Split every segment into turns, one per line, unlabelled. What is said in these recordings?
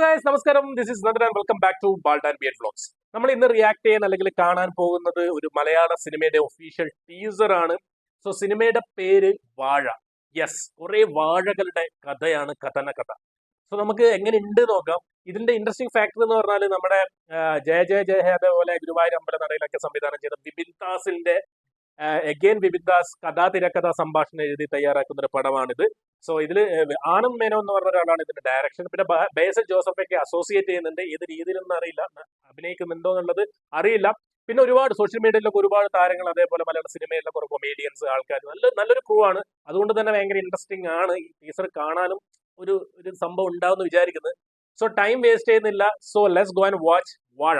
Guys നമസ്കാരം, this is Nandan and welcome back to bald and beard vlogs. നമ്മൾ ഇന്ന് react ചെയ്യാൻ അല്ലെങ്കിൽ കാണാൻ പോകുന്നത് ഒരു മലയാള സിനിമയുടെ ഒഫീഷ്യൽ ടീസർ ആണ്. സോ സിനിമയുടെ പേര് വാഴ. യെസ്, കുറെ വാഴകളുടെ കഥയാണ്, കഥന കഥ. സോ നമുക്ക് എങ്ങനെ ഉണ്ട് നോക്കാം. ഇതിന്റെ ഇൻട്രസ്റ്റിംഗ് ഫാക്ടർ എന്ന് പറഞ്ഞാൽ നമ്മുടെ ജയ ജയ ജയ ഹേ അതേപോലെ ഗുരുവായൂർ അമ്പലനടയിലൊക്കെ സംവിധാനം ചെയ്ത ബിപിൻ ദാസിന്റെ ബിപിൻ ദാസ് കഥാ തിരക്കഥ സംഭാഷണം എഴുതി തയ്യാറാക്കുന്ന ഒരു പടമാണിത്. സോ ഇതിൽ ആനന്ദ് മേനോ എന്ന് പറഞ്ഞ ഒരാളാണ് ഇതിന്റെ ഡയറക്ഷൻ. പിന്നെ ബേസൽ ജോസഫൊക്കെ അസോസിയേറ്റ് ചെയ്യുന്നുണ്ട്. ഏത് രീതിയിലൊന്നും അറിയില്ല, അഭിനയിക്കുന്നുണ്ടോ എന്നുള്ളത് അറിയില്ല. പിന്നെ ഒരുപാട് സോഷ്യൽ മീഡിയയിലൊക്കെ ഒരുപാട് താരങ്ങൾ, അതേപോലെ മലയാള സിനിമയിലെ കുറെ കൊമേഡിയൻസ്, ആൾക്കാർ, നല്ലൊരു ക്രൂ ആണ്. അതുകൊണ്ട് തന്നെ ഭയങ്കര ഇൻട്രസ്റ്റിംഗ് ആണ് ഈ ടീസർ കാണാനും ഒരു സംഭവം ഉണ്ടാവുമെന്ന് വിചാരിക്കുന്നത്. സോ ടൈം വേസ്റ്റ് ചെയ്യുന്നില്ല. So let's go and watch വാഴ.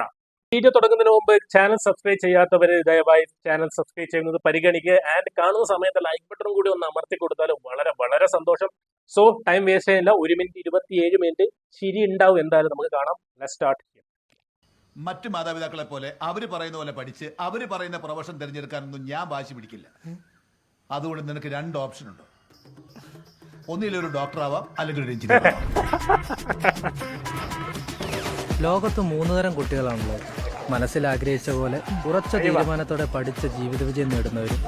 വീഡിയോ തുടങ്ങുന്നതിന് മുമ്പ് ചാനൽ സബ്സ്ക്രൈബ് ചെയ്യാത്തവർ ദയവായി ചാനൽ സബ്സ്ക്രൈബ് ചെയ്യുന്നത് പരിഗണിക്കുക. ആൻഡ് കാണുന്ന സമയത്ത് ലൈക്ക് ബട്ടണും കൂടി ഒന്ന് അമർത്തി കൊടുത്താൽ വളരെ വളരെ സന്തോഷം. സോ ടൈം വേസ്റ്റ് ചെയ്യാനില്ല. 1 മിനിറ്റ് 27 മിനിറ്റ് ശരി ഉണ്ടാവും. എന്തായാലും നമുക്ക് കാണാം. Let's start.
മറ്റു മാതാപിതാക്കളെ പോലെ അവര് പറയുന്ന പോലെ പഠിച്ച് അവര് പറയുന്ന പ്രൊഫഷൻ തിരഞ്ഞെടുക്കാനൊന്നും ഞാൻ വാശി പിടിക്കില്ല. അതുകൊണ്ട് നിനക്ക് 2 ഓപ്ഷൻ ഉണ്ട്. ഒന്നിലൊരു ഡോക്ടർ ആവാം, അല്ലെങ്കിൽ ഒരു എഞ്ചിനീയർ ആവാം.
ലോകത്ത് 3 തരം കുട്ടികളാണല്ലോ. മനസ്സിൽ ആഗ്രഹിച്ച പോലെ ഉറച്ച തീരുമാനത്തോടെ പഠിച്ച ജീവിത വിജയം നേടുന്നവരും,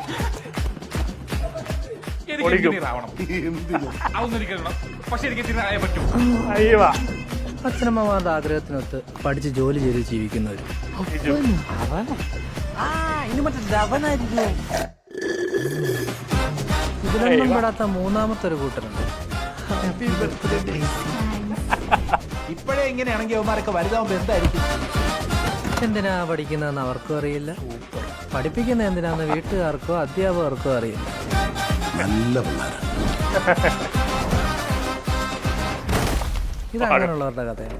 അച്ഛനമ്മമാരുടെ ആഗ്രഹത്തിനൊത്ത് പഠിച്ച് ജോലി ചെയ്ത് ജീവിക്കുന്നവരും. ഇതിലൊന്നും പെടാത്ത 3ാമത്തെ ഒരു കൂട്ടരുണ്ട്.
ഇപ്പോഴേ ഇങ്ങനെയാണെങ്കിൽ അവന്മാരൊക്കെ വലുതാവുമ്പോ എന്തായിരിക്കും?
എന്തിനാ പഠിക്കുന്നതെന്ന് അവർക്കും അറിയില്ല, പഠിപ്പിക്കുന്ന എന്തിനാന്ന് വീട്ടുകാർക്കോ അധ്യാപകർക്കോ അറിയില്ല.
നല്ല
ഇതങ്ങനെയുള്ളവരുടെ കഥയാണ്.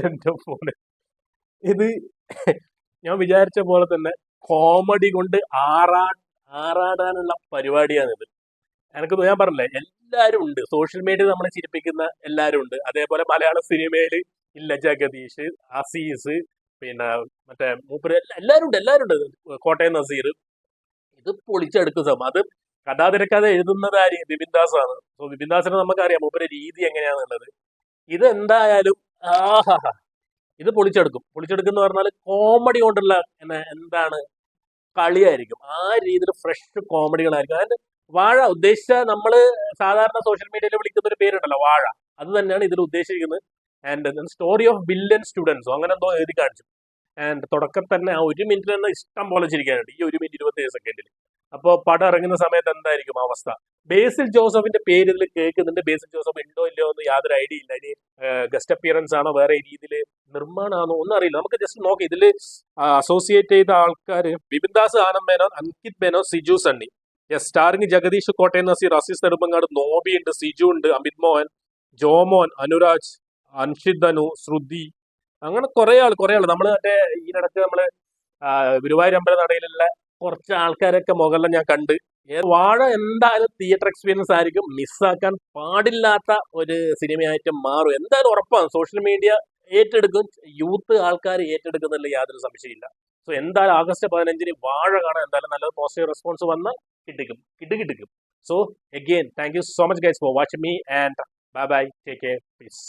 എന്റെ ഫോണ് ഇത് ഞാൻ വിചാരിച്ച പോലെ തന്നെ കോമഡി കൊണ്ട് ആറാടാനുള്ള പരിപാടിയാണിത്. ഞാൻ പറഞ്ഞില്ലേ, എല്ലാരും ഉണ്ട്. സോഷ്യൽ മീഡിയ നമ്മളെ ചിരിപ്പിക്കുന്ന എല്ലാരും ഉണ്ട്. അതേപോലെ മലയാള സിനിമയിൽ ഇല്ല ജഗദീഷ്, അസീസ്, പിന്നെ മറ്റേ മൂപ്പര്, എല്ലാരും ഉണ്ട്. കോട്ടയം നസീർ. ഇത് പൊളിച്ചെടുക്കുന്ന സംഭവം. അത് കഥാതിരക്കഥ എഴുതുന്നത് ആര്? ബിപിൻ ദാസ് ആണ്. സോ ബിപിൻ ദാസിനെ നമുക്കറിയാം മൂപ്പര് രീതി എങ്ങനെയാണെന്നുള്ളത്. ഇത് എന്തായാലും ഇത് പൊളിച്ചെടുക്കുന്ന പറഞ്ഞാൽ കോമഡി കൊണ്ടുള്ള എന്താണ് കളിയായിരിക്കും. ആ രീതിയിൽ ഫ്രഷ് കോമഡികളായിരിക്കും. അതായത് വാഴ ഉദ്ദേശിച്ച നമ്മള് സാധാരണ സോഷ്യൽ മീഡിയയിൽ വിളിക്കുന്ന ഒരു പേരുണ്ടല്ലോ, വാഴ, അത് തന്നെയാണ് ഇതിൽ ഉദ്ദേശിക്കുന്നത്. ആൻഡ് സ്റ്റോറി ഓഫ് ബില്യൺ സ്റ്റുഡൻസോ അങ്ങനെ എന്തോ എഴുതി കാണിച്ചു. ആൻഡ് തുടക്കം തന്നെ ആ 1 മിനിറ്റിൽ തന്നെ ഇഷ്ടം പോലെ ചിരിക്കാനുണ്ട്. ഈ 1 മിനിറ്റ് 27 സെക്കൻഡിൽ. അപ്പോൾ പടം ഇറങ്ങുന്ന സമയത്ത് എന്തായിരിക്കും അവസ്ഥ? ബേസിൽ ജോസഫിന്റെ പേര് ഇതിൽ കേൾക്കുന്നുണ്ട്. ബേസിൽ ജോസഫ് ഉണ്ടോ ഇല്ലയോ എന്ന് യാതൊരു ഐഡിയ ഇല്ല. ഇനി ഗസ്റ്റ് അപ്പിയറൻസ് ആണോ, വേറെ രീതിയിൽ നിർമ്മാണമാണോ ഒന്നും അറിയില്ല. നമുക്ക് ജസ്റ്റ് നോക്കാം. ഇതിൽ അസോസിയേറ്റ് ചെയ്ത ആൾക്കാർ ബിപിൻ ദാസ്, ആനന്ദ് മേനോൻ, അങ്കിത് മേനോൻ, സിജു സണ്ണി. സ്റ്റാറിംഗ് ജഗദീഷ്, കോട്ടയം നസീർ, അസീസ് നെടുമ്പങ്ങാട്, നോബി ഉണ്ട്, സിജു ഉണ്ട്, അമിത് മോഹൻ, ജോമോൻ, അനുരാജ്, അൻഷിത് ധനു, ശ്രുതി, അങ്ങനെ കുറെ ആൾ. നമ്മൾ മറ്റേ ഈയിടക്ക് നമ്മള് ഗുരുവായൂർ അമ്പലനടയിലുള്ള കുറച്ച് ആൾക്കാരൊക്കെ മുകളിൽ ഞാൻ കണ്ട്. വാഴ എന്തായാലും തിയേറ്റർ എക്സ്പീരിയൻസ് ആയിരിക്കും. മിസ്സാക്കാൻ പാടില്ലാത്ത ഒരു സിനിമയായിട്ട് മാറും. എന്തായാലും ഉറപ്പാണ്. സോഷ്യൽ മീഡിയ ഏറ്റെടുക്കും, യൂത്ത് ആൾക്കാർ ഏറ്റെടുക്കുന്നില്ല, യാതൊരു സംശയമില്ല. സോ എന്തായാലും ആഗസ്റ്റ് 15 വാഴ കാണാൻ എന്തായാലും നല്ലൊരു പോസിറ്റീവ് റെസ്പോൺസ് വന്നാൽ കിട്ടിക്കും. So again thank you so much guys for watching me and bye bye, take care, piece.